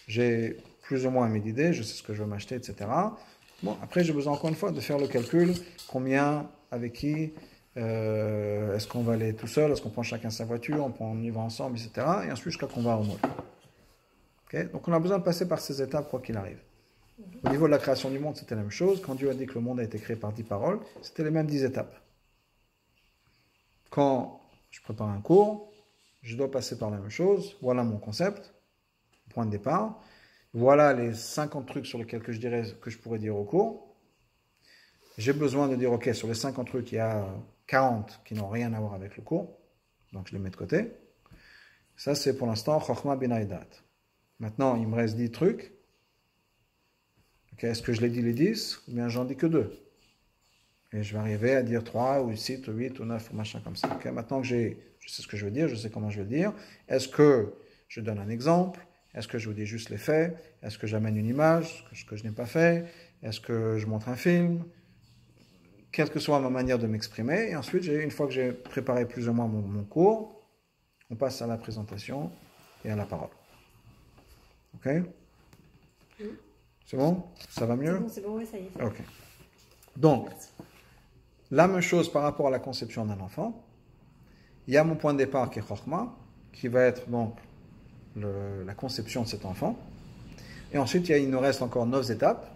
j'ai plus ou moins mes idées, je sais ce que je veux m'acheter, etc. Bon, après, j'ai besoin encore une fois de faire le calcul, combien, avec qui, est-ce qu'on va aller tout seul, est-ce qu'on prend chacun sa voiture, on y va ensemble, etc. Et ensuite, jusqu'à qu'on va au mall. Okay? Donc, on a besoin de passer par ces étapes, quoi qu'il arrive. Au niveau de la création du monde, c'était la même chose. Quand Dieu a dit que le monde a été créé par 10 paroles, c'était les mêmes 10 étapes. Quand je prépare un cours, je dois passer par la même chose. Voilà mon concept, point de départ. Voilà les 50 trucs sur lesquels que je pourrais dire au cours. J'ai besoin de dire, ok, sur les 50 trucs, il y a 40 qui n'ont rien à voir avec le cours. Donc je les mets de côté. Ça, c'est pour l'instant Chokhmah Bina et Dat. Maintenant, il me reste 10 trucs. Okay, est-ce que je les dis les 10 ou bien j'en dis que 2? Et je vais arriver à dire 3 ou 6 ou 8 ou 9 ou machin comme ça. Okay, maintenant que je sais ce que je veux dire, je sais comment je veux le dire. Est-ce que je donne un exemple? Est-ce que je vous dis juste les faits? Est-ce que j'amène une image, ce que je n'ai pas fait? Est-ce que je montre un film? Quelle que soit ma manière de m'exprimer. Et ensuite, une fois que j'ai préparé plus ou moins mon cours, on passe à la présentation et à la parole. Ok? C'est bon? Ça va mieux? C'est bon, oui, ça y est. Ok. Donc, la même chose par rapport à la conception d'un enfant. Il y a mon point de départ qui est Chokhmah, qui va être donc la conception de cet enfant. Et ensuite, il nous reste encore 9 étapes,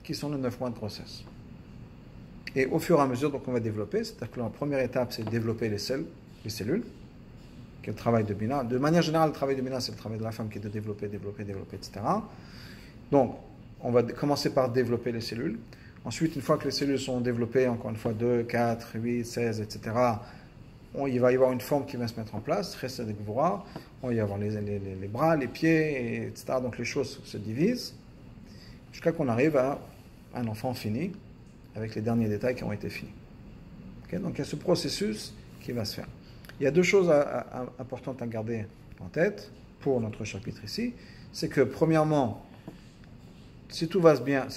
qui sont les 9 mois de grossesse. Et au fur et à mesure, donc, on va développer. C'est-à-dire que la première étape, c'est de développer les cellules, qui est le travail de Bina. De manière générale, le travail de Bina, c'est le travail de la femme qui est de développer, etc. Donc, on va commencer par développer les cellules. Ensuite, une fois que les cellules sont développées, encore une fois, 2, 4, 8, 16, etc., il va y avoir une forme qui va se mettre en place, Chesed et Gvura. Il va y avoir les bras, les pieds, etc. Donc, les choses se divisent jusqu'à qu'on arrive à un enfant fini, avec les derniers détails qui ont été finis. Okay? Donc, il y a ce processus qui va se faire. Il y a deux choses importantes à garder en tête pour notre chapitre ici. C'est que, premièrement, si tout va bien,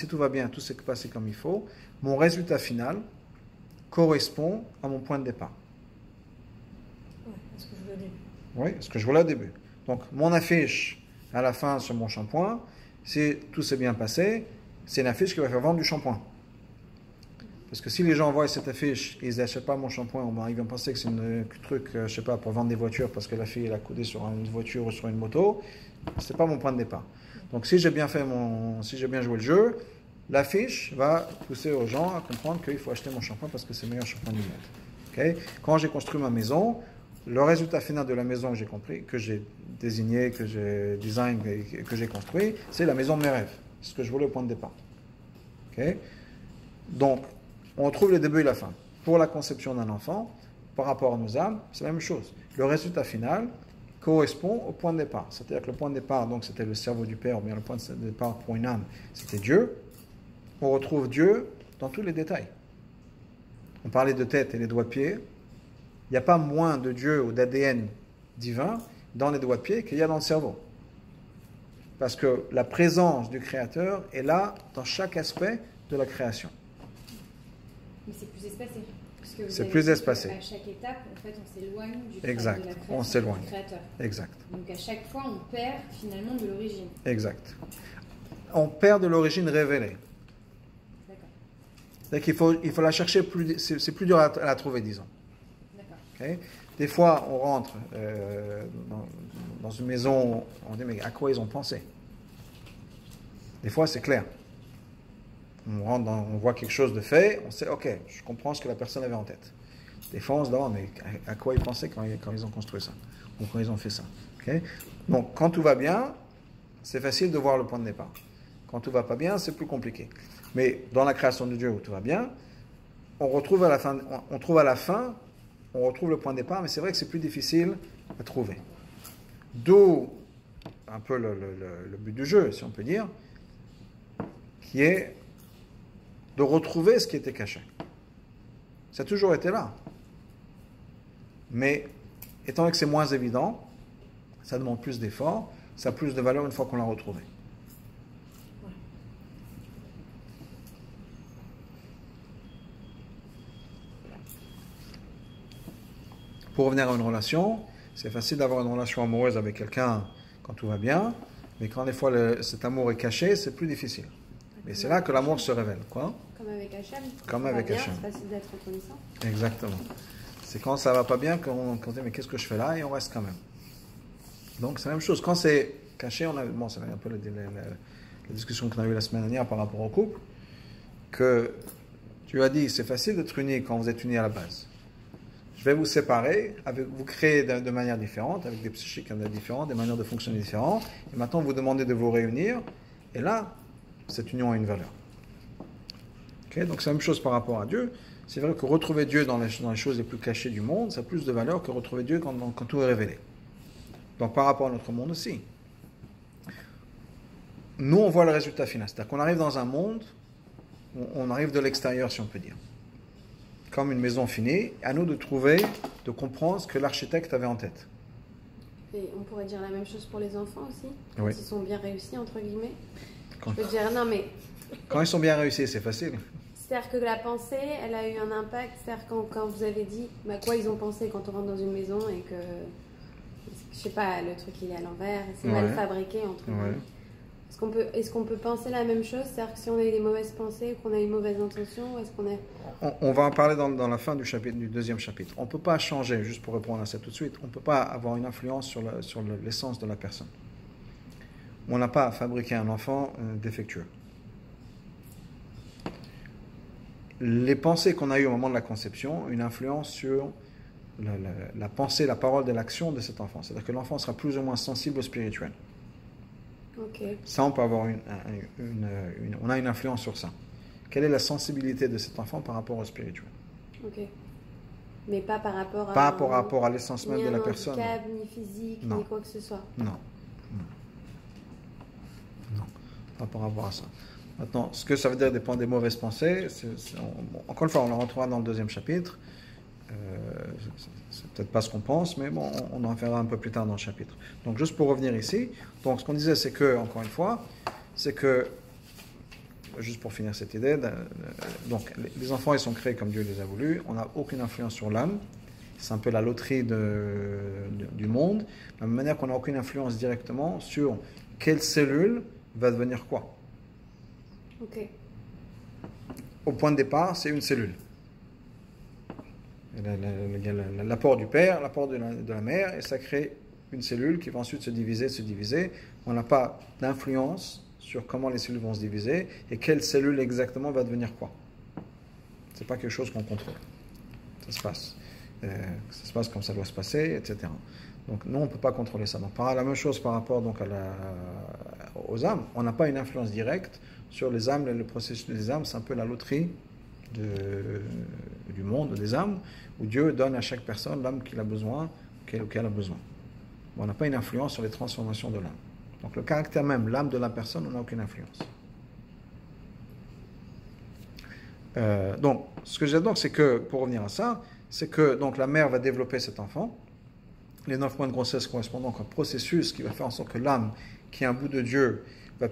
tout s'est passé comme il faut, mon résultat final correspond à mon point de départ. Oui, ce que je voulais au début. Oui, ce que je voulais au début. Donc, mon affiche à la fin sur mon shampoing, si tout s'est bien passé, c'est une affiche qui va faire vendre du shampoing. Parce que si les gens voient cette affiche et ils n'achètent pas mon shampoing, ils vont penser que c'est un truc, je sais pas, pour vendre des voitures parce que la fille elle a coudé sur une voiture ou sur une moto, c'est pas mon point de départ. Donc si j'ai bien joué le jeu, l'affiche va pousser aux gens à comprendre qu'il faut acheter mon shampoing parce que c'est le meilleur shampoing du monde. Okay? Quand j'ai construit ma maison, le résultat final de la maison que j'ai désigné, que j'ai design, que j'ai construit, c'est la maison de mes rêves. C'est ce que je voulais au point de départ. Okay? Donc, on retrouve le début et la fin. Pour la conception d'un enfant, par rapport à nos âmes, c'est la même chose. Le résultat final correspond au point de départ. C'est-à-dire que le point de départ, donc, c'était le cerveau du Père, ou bien le point de départ pour une âme, c'était Dieu. On retrouve Dieu dans tous les détails. On parlait de tête et les doigts de pied. Il n'y a pas moins de Dieu ou d'ADN divin dans les doigts de pied qu'il y a dans le cerveau. Parce que la présence du Créateur est là dans chaque aspect de la création. Mais c'est plus espacé. C'est plus espacé. À chaque étape, en fait, on s'éloigne du exact. De la création, on s'éloigne. Du créateur. Exact. Donc à chaque fois, on perd finalement de l'origine. Exact. On perd de l'origine révélée. D'accord. C'est-à-dire qu'il faut la chercher c'est plus dur à la trouver, disons. D'accord. Okay? Des fois, on rentre dans une maison, on dit, mais à quoi ils ont pensé? Des fois, c'est clair. On voit quelque chose de fait, on sait, ok, je comprends ce que la personne avait en tête. Des fois, on se demande, mais à quoi ils pensaient quand ils ont construit ça? Ou quand ils ont fait ça? Okay? Donc, quand tout va bien, c'est facile de voir le point de départ. Quand tout va pas bien, c'est plus compliqué. Mais dans la création de Dieu où tout va bien, on retrouve à la fin, on retrouve le point de départ, mais c'est vrai que c'est plus difficile à trouver. D'où un peu le but du jeu, si on peut dire, qui est de retrouver ce qui était caché. Ça a toujours été là. Mais étant donné que c'est moins évident, ça demande plus d'efforts, ça a plus de valeur une fois qu'on l'a retrouvé. Pour revenir à une relation, c'est facile d'avoir une relation amoureuse avec quelqu'un quand tout va bien, mais quand des fois cet amour est caché, c'est plus difficile. Et c'est là que l'amour se révèle. Quoi? Comme avec Hachem. Comme Ça va avec bien, Hachem. c'est facile d'être reconnaissant. Exactement. C'est quand ça va pas bien qu'on dit mais qu'est-ce que je fais là et on reste quand même. Donc c'est la même chose. Quand c'est caché, c'est un peu la discussion qu'on a eue la semaine dernière par rapport au couple, que tu as dit c'est facile d'être unis quand vous êtes unis à la base. Je vais vous séparer, vous créer de manière différente, avec des psychiques différentes, des manières de fonctionner différentes, et maintenant vous demandez de vous réunir, et là, cette union a une valeur. Okay? Donc c'est la même chose par rapport à Dieu. C'est vrai que retrouver Dieu dans les choses les plus cachées du monde, ça a plus de valeur que retrouver Dieu quand tout est révélé. Donc par rapport à notre monde aussi. Nous, on voit le résultat final. C'est-à-dire qu'on arrive dans un monde, on arrive de l'extérieur, si on peut dire. Comme une maison finie, à nous de comprendre ce que l'architecte avait en tête. Et on pourrait dire la même chose pour les enfants aussi, quand Oui. ils sont bien réussis, entre guillemets. Quand, Je peux dire, non mais... quand ils sont bien réussis, c'est facile. C'est-à-dire que la pensée, elle a eu un impact. C'est-à-dire quand vous avez dit quoi ils ont pensé quand on rentre dans une maison et que, je sais pas, le truc il est à l'envers, c'est mal fabriqué entre guillemets. Est-ce qu'on peut penser la même chose? C'est-à-dire que si on a eu des mauvaises pensées, qu'on a une mauvaise intention, est-ce qu'on a... On va en parler dans la fin du deuxième chapitre. On ne peut pas changer, juste pour répondre à ça tout de suite, on ne peut pas avoir une influence sur l'essence de la personne. On n'a pas fabriqué un enfant défectueux. Les pensées qu'on a eues au moment de la conception ont une influence sur la pensée, la parole et l'action de cet enfant. C'est-à-dire que l'enfant sera plus ou moins sensible au spirituel. Okay. Ça, on peut avoir on a une influence sur ça. Quelle est la sensibilité de cet enfant par rapport au spirituel? Ok. Mais pas par rapport à... Pas par rapport à l'essence même de la personne. Ni handicap, ni physique, non. ni quoi que ce soit. Non. Pas par rapport à ça. Maintenant, ce que ça veut dire dépend des mauvaises pensées. Encore une fois, on le retrouvera dans le deuxième chapitre. C'est peut-être pas ce qu'on pense, mais bon, on en verra un peu plus tard dans le chapitre. Donc, juste pour revenir ici, donc ce qu'on disait, c'est que, encore une fois, c'est que, juste pour finir cette idée, donc les enfants, ils sont créés comme Dieu les a voulu. On n'a aucune influence sur l'âme. C'est un peu la loterie du monde. De la même manière qu'on n'a aucune influence directement sur quelle cellule va devenir quoi. Ok. Au point de départ, c'est une cellule. L'apport du père, l'apport de la mère, et ça crée une cellule qui va ensuite se diviser. On n'a pas d'influence sur comment les cellules vont se diviser et quelle cellule exactement va devenir quoi. C'est pas quelque chose qu'on contrôle. Ça se passe. Ça se passe comme ça doit se passer, etc. Donc nous, on ne peut pas contrôler ça. Donc, la même chose par rapport donc, aux âmes. On n'a pas une influence directe sur les âmes. Le processus des âmes, c'est un peu la loterie du monde, des âmes, où Dieu donne à chaque personne l'âme qu'il a besoin, qu'elle a besoin. On n'a pas une influence sur les transformations de l'âme. Donc le caractère même, l'âme de la personne, on n'a aucune influence. Donc, ce que je dis donc, c'est que, pour revenir à ça, c'est que donc, la mère va développer cet enfant. Les 9 mois de grossesse correspondent donc à un processus qui va faire en sorte que l'âme, qui est un bout de Dieu, va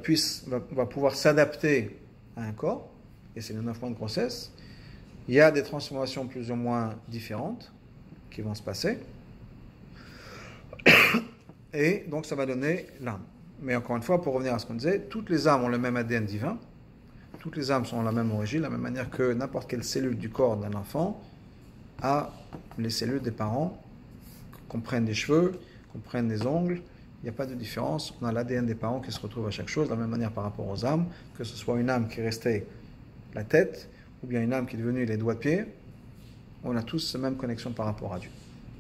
pouvoir s'adapter à un corps. Et c'est les 9 mois de grossesse. Il y a des transformations plus ou moins différentes qui vont se passer. Et donc ça va donner l'âme. Mais encore une fois, pour revenir à ce qu'on disait, toutes les âmes ont le même ADN divin. Toutes les âmes sont la même origine, de la même manière que n'importe quelle cellule du corps d'un enfant a les cellules des parents, qu'on prenne des cheveux, qu'on prenne des ongles. Il n'y a pas de différence. On a l'ADN des parents qui se retrouve à chaque chose, de la même manière par rapport aux âmes, que ce soit une âme qui est restée la tête, ou bien une âme qui est devenue les doigts de pied, on a tous la même connexion par rapport à Dieu.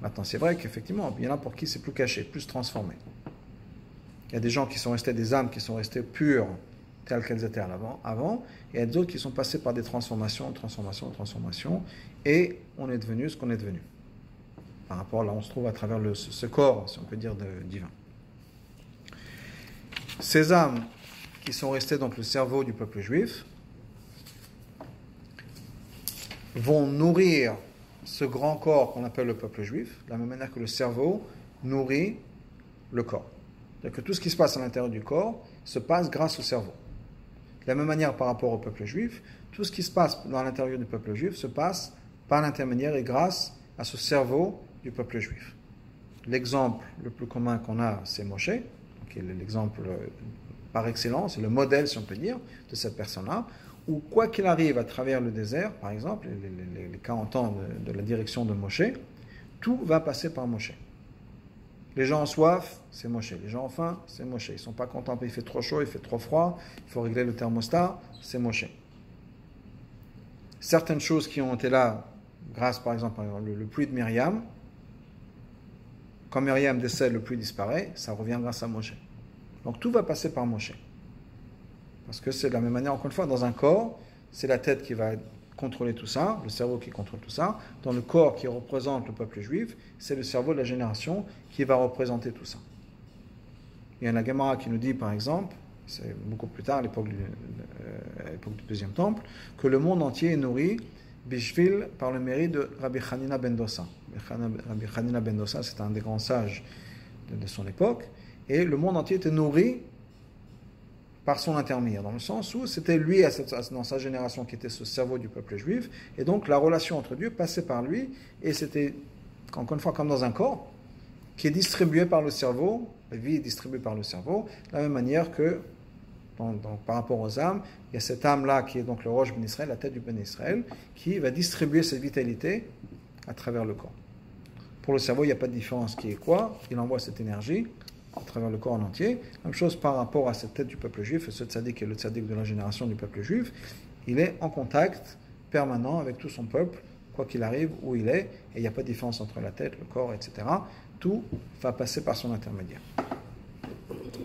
Maintenant, c'est vrai qu'effectivement, il y en a pour qui c'est plus caché, plus transformé. Il y a des gens qui sont restés, des âmes qui sont restées pures, telles qu'elles étaient avant, et il y a d'autres qui sont passés par des transformations, et on est devenu ce qu'on est devenu. Par rapport, là, on se trouve à travers ce corps, si on peut dire, divin. Ces âmes qui sont restées dans le cerveau du peuple juif, vont nourrir ce grand corps qu'on appelle le peuple juif, de la même manière que le cerveau nourrit le corps. C'est-à-dire que tout ce qui se passe à l'intérieur du corps se passe grâce au cerveau. De la même manière par rapport au peuple juif, tout ce qui se passe dans l'intérieur du peuple juif se passe par l'intermédiaire et grâce à ce cerveau du peuple juif. L'exemple le plus commun qu'on a, c'est Moshe. qui est l'exemple par excellence, c'est le modèle, si on peut dire, de cette personne-là, où quoi qu'il arrive à travers le désert, par exemple, les 40 ans de la direction de Moshe, tout va passer par Moshe. Les gens ont soif, c'est Moshe. Les gens ont faim, c'est Moshe. Ils ne sont pas contents, il fait trop chaud, il fait trop froid, il faut régler le thermostat, c'est Moshe. Certaines choses qui ont été là, grâce par exemple le pluie de Myriam, quand Myriam décède, le pluie disparaît, ça revient grâce à Moshe. Donc tout va passer par Moshe. Parce que c'est de la même manière, encore une fois, dans un corps, c'est la tête qui va contrôler tout ça, le cerveau qui contrôle tout ça. Dans le corps qui représente le peuple juif, c'est le cerveau de la génération qui va représenter tout ça. Il y a la Gemara qui nous dit, par exemple, c'est beaucoup plus tard, à l'époque du deuxième temple, que le monde entier est nourri bishvil par le mérite de Rabbi Hanina ben Dosa. Rabbi Hanina ben Dosa, c'est un des grands sages de son époque, et le monde entier était nourri par son intermédiaire, dans le sens où c'était lui, dans sa génération, qui était ce cerveau du peuple juif, et donc la relation entre Dieu passait par lui, et c'était, encore une fois, comme dans un corps, qui est distribué par le cerveau, la vie est distribuée par le cerveau, de la même manière que, par rapport aux âmes, il y a cette âme-là qui est donc le Rosh Ben Israël, la tête du Ben Israël, qui va distribuer cette vitalité à travers le corps. Pour le cerveau, il n'y a pas de différence qui est quoi, il envoie cette énergie à travers le corps en entier. Même chose par rapport à cette tête du peuple juif, et ce tzaddik qui est le tzaddik de la génération du peuple juif, il est en contact permanent avec tout son peuple, quoi qu'il arrive, où il est, et il n'y a pas de différence entre la tête, le corps, etc. Tout va passer par son intermédiaire.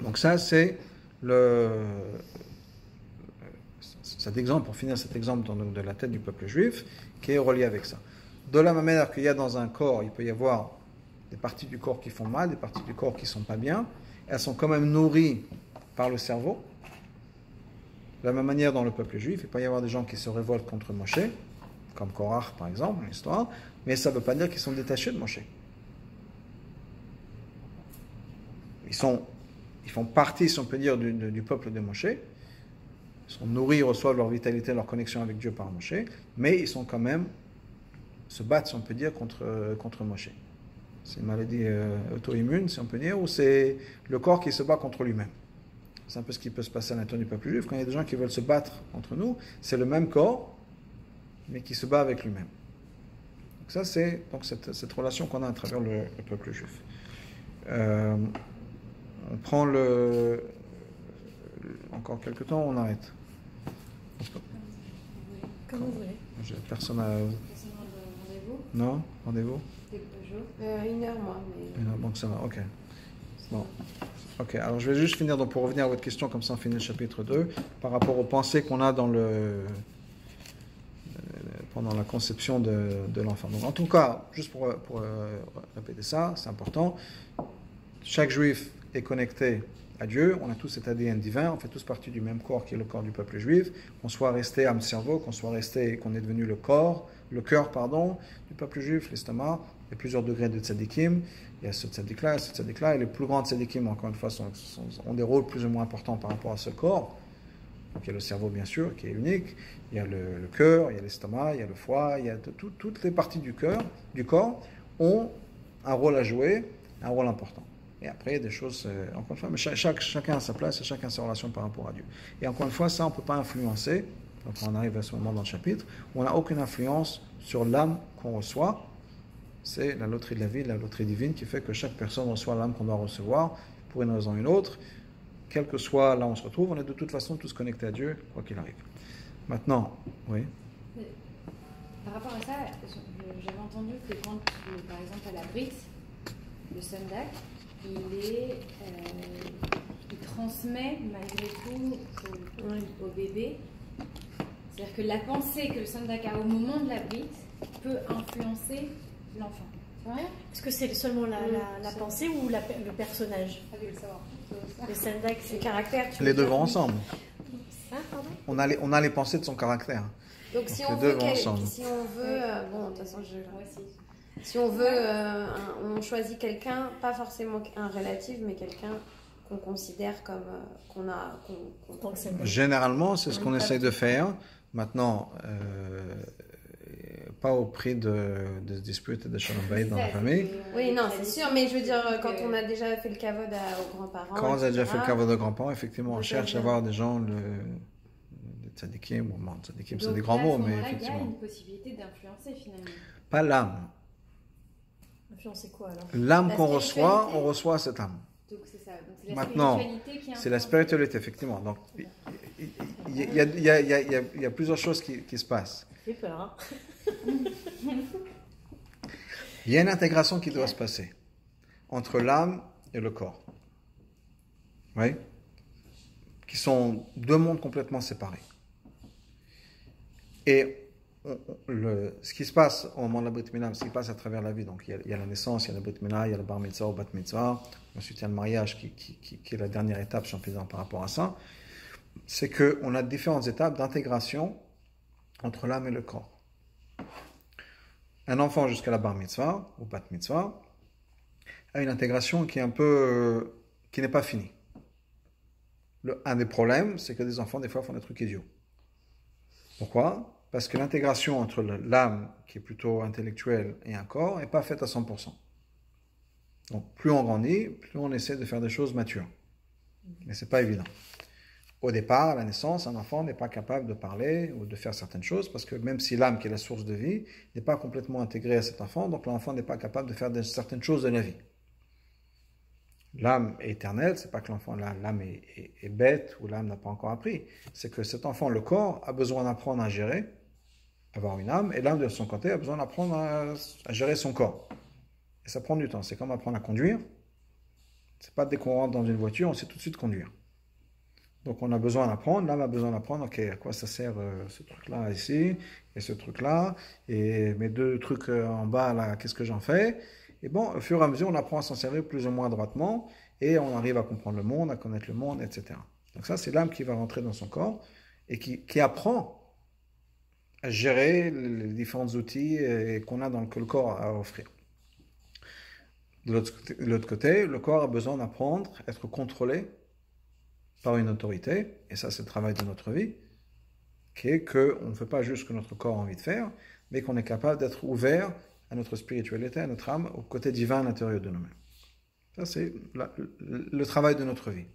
Donc ça, c'est cet exemple, pour finir cet exemple de la tête du peuple juif, qui est relié avec ça. De la même manière qu'il y a dans un corps, il peut y avoir des parties du corps qui font mal, des parties du corps qui ne sont pas bien, elles sont quand même nourries par le cerveau. De la même manière dans le peuple juif, il peut y avoir des gens qui se révoltent contre Moshe, comme Korach par exemple, l'histoire, mais ça ne veut pas dire qu'ils sont détachés de Moshe. Ils font partie, si on peut dire, du peuple de Moshe. Ils sont nourris, ils reçoivent leur vitalité, leur connexion avec Dieu par Moshe, mais ils sont quand même, se battent, si on peut dire, contre Moshe. C'est une maladie auto-immune, si on peut dire, ou c'est le corps qui se bat contre lui-même. C'est un peu ce qui peut se passer à l'intérieur du peuple juif. Quand il y a des gens qui veulent se battre contre nous, c'est le même corps, mais qui se bat avec lui-même. Donc ça, c'est donc cette relation qu'on a à travers le peuple juif. On prend encore quelques temps, on arrête. Comme vous voulez. Personne n'a... Rendez-vous. Non? Rendez-vous? 1 heure, moi. Mais... 1 heure, donc ça va, ok. Bon. Ok, alors je vais juste finir, donc pour revenir à votre question, comme ça on finit le chapitre 2, par rapport aux pensées qu'on a pendant la conception de l'enfant. Donc en tout cas, juste pour répéter ça, c'est important, chaque juif est connecté à Dieu, on a tous cet ADN divin, on fait tous partie du même corps qui est le corps du peuple juif, qu'on soit resté âme-cerveau, qu'on est devenu le cœur, du peuple juif, l'estomac. Il y a plusieurs degrés de tzadikim, il y a ce tzadik-là, et les plus grands tzadikim, encore une fois, ont des rôles plus ou moins importants par rapport à ce corps. Donc il y a le cerveau, bien sûr, qui est unique, il y a le cœur, il y a l'estomac, il y a le foie, il y a toutes les parties du corps ont un rôle à jouer, un rôle important. Et après, il y a des choses, encore une fois, mais chacun a sa place et chacun a sa relation par rapport à Dieu. Et encore une fois, ça, on ne peut pas influencer, donc on arrive à ce moment dans le chapitre, où on n'a aucune influence sur l'âme qu'on reçoit. C'est la loterie de la vie, la loterie divine, qui fait que chaque personne reçoit l'âme qu'on doit recevoir, pour une raison ou une autre. Quel que soit là où on se retrouve, on est de toute façon tous connectés à Dieu, quoi qu'il arrive. Maintenant, oui. Mais, par rapport à ça, j'avais entendu que quand, par exemple, à la Brit, le Sundak, il transmet malgré tout au bébé. C'est-à-dire que la pensée que le Sundak a au moment de la Brit peut influencer l'enfant. C'est vrai? Est-ce que c'est seulement la pensée ou le personnage? Ah, je veux le savoir. Le Sundak, c'est Le caractère, tu Les veux deux dire. vont ensemble. Hein, pardon? On a les pensées de son caractère. Donc si Donc, on les deux veut, vont ensemble. bon, de toute façon, Moi aussi. si on veut, on choisit quelqu'un, pas forcément un relatif, mais quelqu'un qu'on considère comme qu'on Tant que Sundak. Généralement, c'est ce qu'on essaye de faire. Maintenant, pas au prix de disputes et de shalom bayit dans la famille. Oui, non, c'est sûr, mais je veux dire, quand on a déjà fait le kavod aux grands-parents. Quand on a déjà fait le kavod aux grands-parents, effectivement, on cherche à avoir des gens, des tzadikim, tzadikim, c'est des grands mots, mais effectivement. Il y a une possibilité d'influencer finalement. Pas l'âme. Influencer quoi alors? L'âme qu'on reçoit, on reçoit cette âme. Donc c'est ça. Donc, c'est la maintenant, spiritualité qui c'est la spiritualité, effectivement. Donc, il y a plusieurs choses qui se passent. J'ai peur, hein. Il y a une intégration qui doit se passer entre l'âme et le corps. Oui? Qui sont deux mondes complètement séparés. Et ce qui se passe au moment de la Brit Mila, ce qui passe à travers la vie, donc il y a la naissance, il y a la Brit Mila, il y a le Bar Mitzvah, le Bat Mitzvah, ensuite il y a le mariage qui est la dernière étape, si on peut dire, par rapport à ça, c'est qu'on a différentes étapes d'intégration entre l'âme et le corps. Un enfant jusqu'à la Bar Mitzvah, ou Bat Mitzvah, a une intégration qui est qui n'est pas finie. Un des problèmes, c'est que des enfants, des fois, font des trucs idiots. Pourquoi? Parce que l'intégration entre l'âme, qui est plutôt intellectuelle, et un corps, n'est pas faite à 100%. Donc, plus on grandit, plus on essaie de faire des choses matures. Mais ce n'est pas évident. Au départ, à la naissance, un enfant n'est pas capable de parler ou de faire certaines choses, parce que même si l'âme, qui est la source de vie, n'est pas complètement intégrée à cet enfant, donc l'enfant n'est pas capable de faire certaines choses de la vie. L'âme est éternelle, c'est pas que l'âme est bête ou l'âme n'a pas encore appris. C'est que cet enfant, le corps, a besoin d'apprendre à gérer, avoir une âme, et l'âme de son côté a besoin d'apprendre à gérer son corps. Et ça prend du temps. C'est comme apprendre à conduire. C'est pas dès qu'on rentre dans une voiture, on sait tout de suite conduire. Donc on a besoin d'apprendre, l'âme a besoin d'apprendre, ok, à quoi ça sert ce truc-là ici, et ce truc-là, et mes deux trucs en bas là, qu'est-ce que j'en fais? Et bon, au fur et à mesure, on apprend à s'en servir plus ou moins droitement, et on arrive à comprendre le monde, à connaître le monde, etc. Donc ça, c'est l'âme qui va rentrer dans son corps, et qui apprend à gérer les différents outils qu'on a que le corps a à offrir. De l'autre côté, le corps a besoin d'apprendre, être contrôlé par une autorité, et ça c'est le travail de notre vie, qui est qu'on ne fait pas juste ce que notre corps a envie de faire, mais qu'on est capable d'être ouvert à notre spiritualité, à notre âme, au côté divin à l'intérieur de nous-mêmes. Ça c'est le travail de notre vie.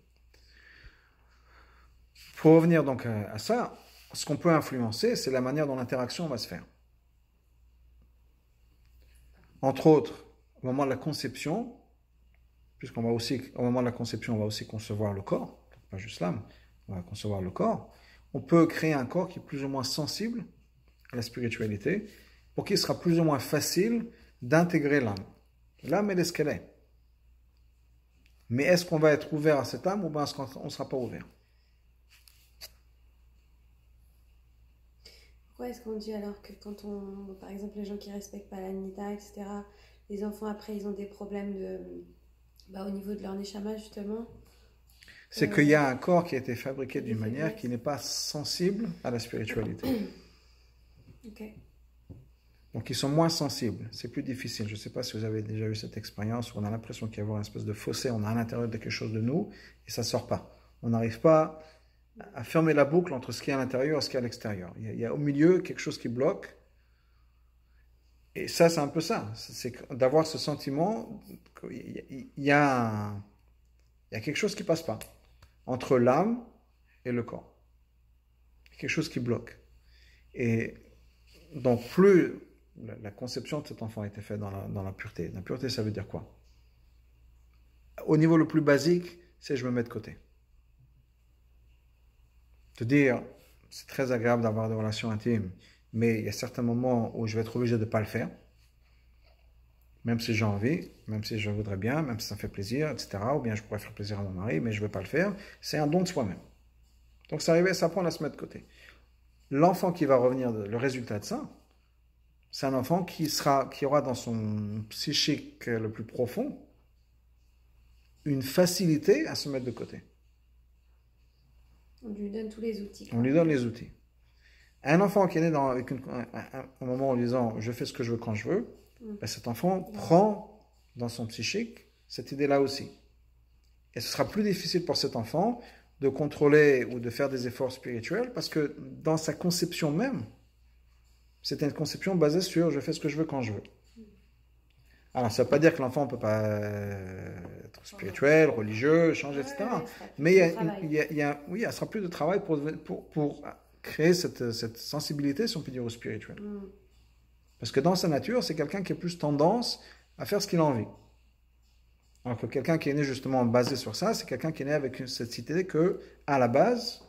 Pour revenir donc à ça, ce qu'on peut influencer, c'est la manière dont l'interaction va se faire. Entre autres, au moment de la conception, puisqu'au moment de la conception, on va aussi concevoir le corps, pas juste l'âme, on va concevoir le corps, on peut créer un corps qui est plus ou moins sensible à la spiritualité, pour qu'il sera plus ou moins facile d'intégrer l'âme. L'âme, elle est ce qu'elle est. Mais est-ce qu'on va être ouvert à cette âme ou bien est-ce qu'on ne sera pas ouvert? Pourquoi est-ce qu'on dit alors que quand par exemple, les gens qui ne respectent pas la nida, etc., les enfants après, ils ont des problèmes au niveau de leur neshama, justement? C'est qu'il y a un corps qui a été fabriqué d'une manière qui n'est pas sensible à la spiritualité. Ok. Donc ils sont moins sensibles, c'est plus difficile. Je ne sais pas si vous avez déjà eu cette expérience où on a l'impression qu'il y a une espèce de fossé, on a à l'intérieur de quelque chose de nous et ça ne sort pas. On n'arrive pas à fermer la boucle entre ce qui est à l'intérieur et ce qui est à l'extérieur. Il y a au milieu quelque chose qui bloque. Et ça, c'est un peu ça. C'est d'avoir ce sentiment qu'il y a quelque chose qui ne passe pas entre l'âme et le corps. Il y a quelque chose qui bloque. Et donc, plus la conception de cet enfant a été faite dans la pureté. La pureté, ça veut dire quoi? Au niveau le plus basique, c'est je me mets de côté. Te dire, c'est très agréable d'avoir des relations intimes, mais il y a certains moments où je vais être obligé de ne pas le faire, même si j'ai envie, même si je voudrais bien, même si ça me fait plaisir, etc. Ou bien je pourrais faire plaisir à mon mari, mais je ne vais pas le faire. C'est un don de soi-même. Donc ça apprend à se mettre de côté. L'enfant qui va revenir, le résultat de ça, c'est un enfant qui aura dans son psychique le plus profond une facilité à se mettre de côté. On lui donne tous les outils. On lui donne les outils. Un enfant qui est né avec un moment en disant « je fais ce que je veux quand je veux », ben cet enfant prend dans son psychique cette idée-là aussi. Et ce sera plus difficile pour cet enfant de contrôler ou de faire des efforts spirituels parce que dans sa conception même, c'était une conception basée sur je fais ce que je veux quand je veux. Alors, ça ne veut pas dire que l'enfant ne peut pas être spirituel, religieux, changer, etc. Mais oui, il sera plus de travail pour créer cette sensibilité, si on peut dire, au spirituel. Parce que dans sa nature, c'est quelqu'un qui a plus tendance à faire ce qu'il a envie. Alors que quelqu'un qui est né justement basé sur ça, c'est quelqu'un qui est né avec cette idée que, à la base,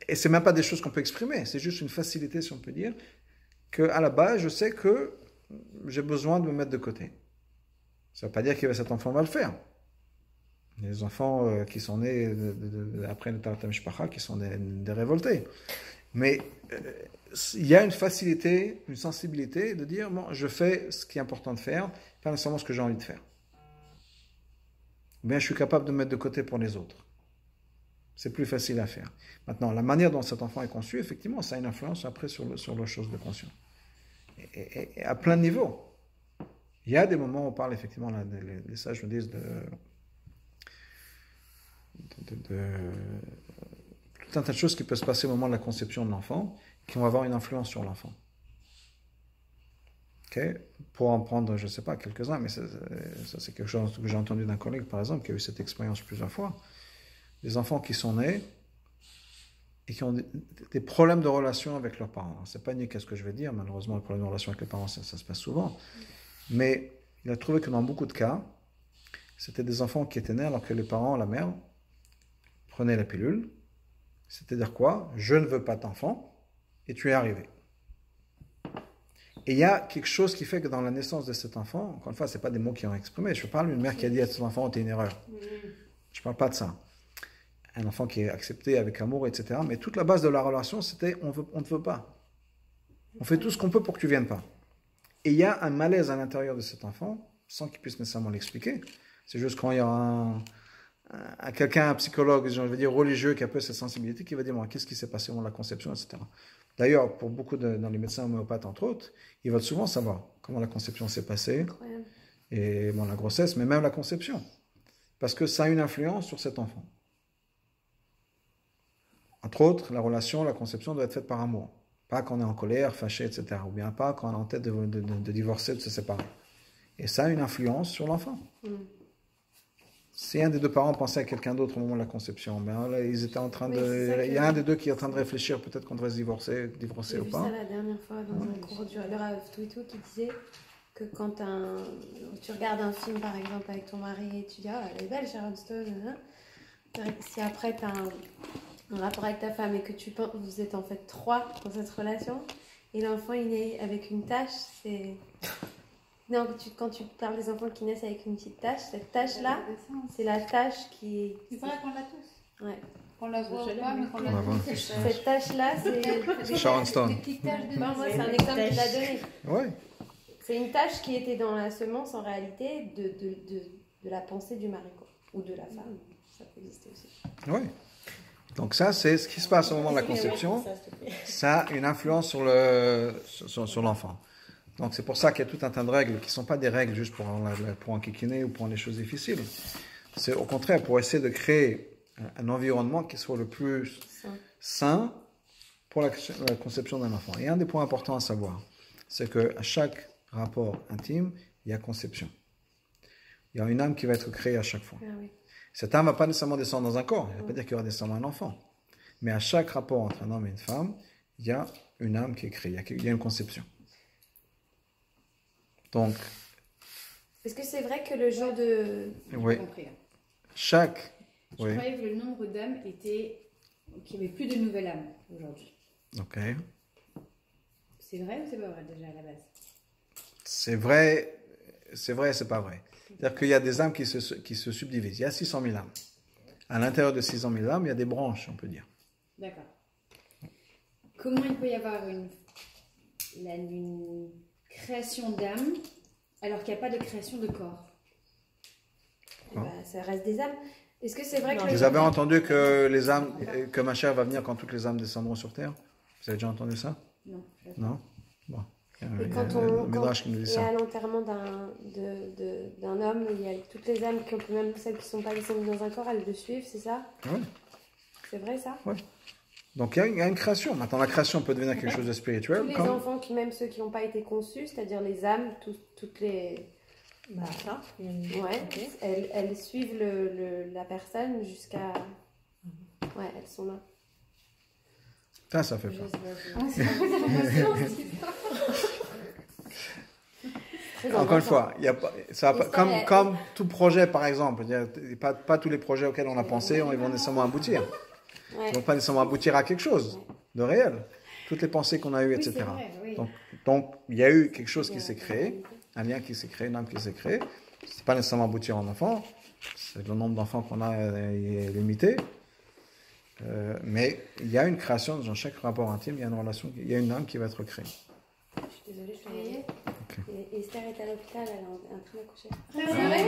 et c'est même pas des choses qu'on peut exprimer, c'est juste une facilité, si on peut dire, qu'à la base, je sais que j'ai besoin de me mettre de côté. Ça ne veut pas dire que cet enfant va le faire. Les enfants qui sont nés après le Tarat Mishpacha, qui sont des révoltés. Mais il y a une facilité, une sensibilité de dire, bon, je fais ce qui est important de faire, pas nécessairement ce que j'ai envie de faire. Ou bien je suis capable de me mettre de côté pour les autres. C'est plus facile à faire. Maintenant, la manière dont cet enfant est conçu, effectivement, ça a une influence après sur la chose de conscience. Et à plein de niveaux. Il y a des moments où on parle, effectivement, là, les sages nous disent tout un tas de choses qui peuvent se passer au moment de la conception de l'enfant, qui vont avoir une influence sur l'enfant. Okay? Pour en prendre, je ne sais pas, quelques-uns, mais ça c'est quelque chose que j'ai entendu d'un collègue, par exemple, qui a eu cette expérience plusieurs fois. Des enfants qui sont nés et qui ont des problèmes de relation avec leurs parents. C'est pas nier qu'est-ce que je vais dire, malheureusement, les problèmes de relation avec les parents, ça se passe souvent. Mais il a trouvé que dans beaucoup de cas, c'était des enfants qui étaient nés alors que les parents, la mère, prenaient la pilule. C'est-à-dire quoi? Je ne veux pas d'enfant, et tu es arrivé. Et il y a quelque chose qui fait que dans la naissance de cet enfant, encore une fois, ce n'est pas des mots qui ont exprimé. Je parle d'une mère qui a dit à son enfant, t'es une erreur. Je ne parle pas de ça. Un enfant qui est accepté avec amour, etc. Mais toute la base de la relation, c'était on ne te veut pas. On fait tout ce qu'on peut pour que tu ne viennes pas. Et il y a un malaise à l'intérieur de cet enfant, sans qu'il puisse nécessairement l'expliquer. C'est juste quand il y a quelqu'un, un psychologue, je veux dire religieux, qui a peu cette sensibilité, qui va dire bon, qu'est-ce qui s'est passé au moment de la conception, etc. D'ailleurs, pour beaucoup dans les médecins homéopathes, entre autres, ils veulent souvent savoir comment la conception s'est passée, incroyable. Et bon, la grossesse, mais même la conception. Parce que ça a une influence sur cet enfant. Entre autres, la relation, la conception doit être faite par amour. Pas quand on est en colère, fâché, etc. Ou bien pas quand on est en tête de divorcer, de se séparer. Et ça a une influence sur l'enfant. Si un des deux parents pensait à quelqu'un d'autre au moment de la conception, ben là, ils étaient en train il y a un des deux qui est en train de réfléchir peut-être qu'on devrait se divorcer ou pas. J'ai vu ça la dernière fois dans un cours du Rav Twitou qui disait que quand tu regardes un film par exemple avec ton mari et tu dis elle est belle Sharon Stone, si après tu as un rapport avec ta femme et que tu penses vous êtes en fait trois dans cette relation et l'enfant il naît avec une tache, c'est... Non, quand tu parles des enfants qui naissent avec une petite tache, cette tache-là, c'est la tache qui... C'est vrai qu'on l'a tous. Ouais. Qu'on la voit pas, mais qu'on l'a tous. Cette tache-là, c'est... Sharon Stone. Des petites taches de... Moi, c'est un exemple qu'il a donné. Ouais. C'est une tache qui était dans la semence, en réalité, de la pensée du mari, quoi. Ou de la femme. Ça peut exister aussi. Oui. Donc ça, c'est ce qui se passe au moment de la conception. Ça a une influence sur l'enfant. Donc c'est pour ça qu'il y a tout un tas de règles qui ne sont pas des règles juste pour enquiquiner ou pour les choses difficiles. C'est au contraire pour essayer de créer un environnement qui soit le plus sain pour la conception d'un enfant. Et un des points importants à savoir, c'est qu'à chaque rapport intime, il y a conception. Il y a une âme qui va être créée à chaque fois. Ah oui. Cette âme ne va pas nécessairement descendre dans un corps. Ça ne veut pas dire qu'il y aura nécessairement un enfant. Mais à chaque rapport entre un homme et une femme, il y a une âme qui est créée. Il y a une conception. Donc, est-ce que c'est vrai que le jour de... Oui. Je croyais que le nombre d'âmes était... qu'il n'y avait plus de nouvelles âmes aujourd'hui. Ok. C'est vrai ou c'est pas vrai déjà à la base? C'est vrai et c'est pas vrai. C'est-à-dire qu'il y a des âmes qui se subdivisent. Il y a 600 000 âmes. À l'intérieur de 600 000 âmes, il y a des branches, on peut dire. D'accord. Comment il peut y avoir une création d'âme alors qu'il n'y a pas de création de corps? Ça reste des âmes. Est-ce que c'est vrai que... Vous avez entendu que les âmes, que ma chair va venir quand toutes les âmes descendront sur terre? Vous avez déjà entendu ça? Non. Non? Bon. Et quand il y a l'enterrement d'un homme, il y a toutes les âmes, même celles qui ne sont pas descendues dans un corps, elles le suivent, c'est ça? Oui. C'est vrai ça? Oui. Donc il y a une création. Maintenant, la création peut devenir quelque chose de spirituel. Tous les enfants, même ceux qui n'ont pas été conçus, c'est-à-dire les âmes, toutes les... Ça. Ouais, elles suivent la personne jusqu'à... Ouais, elles sont là. Ça fait peur. Encore une fois, comme tout projet, par exemple, pas tous les projets auxquels on a pensé, ils vont nécessairement aboutir. Ils ne vont pas nécessairement aboutir à quelque chose de réel. Toutes les pensées qu'on a eues, etc. Vrai, oui. Donc, il y a eu quelque chose qui s'est créé, un lien qui s'est créé, une âme qui s'est créée. Ce n'est pas nécessairement aboutir en enfant. Le nombre d'enfants qu'on a est limité. Mais il y a une création dans chaque rapport intime, il y a une relation, il y a une âme qui va être créée. Je suis désolée, je suis réveillée. Okay. Et Esther est à l'hôpital, elle est en train d'accoucher. C'est vrai.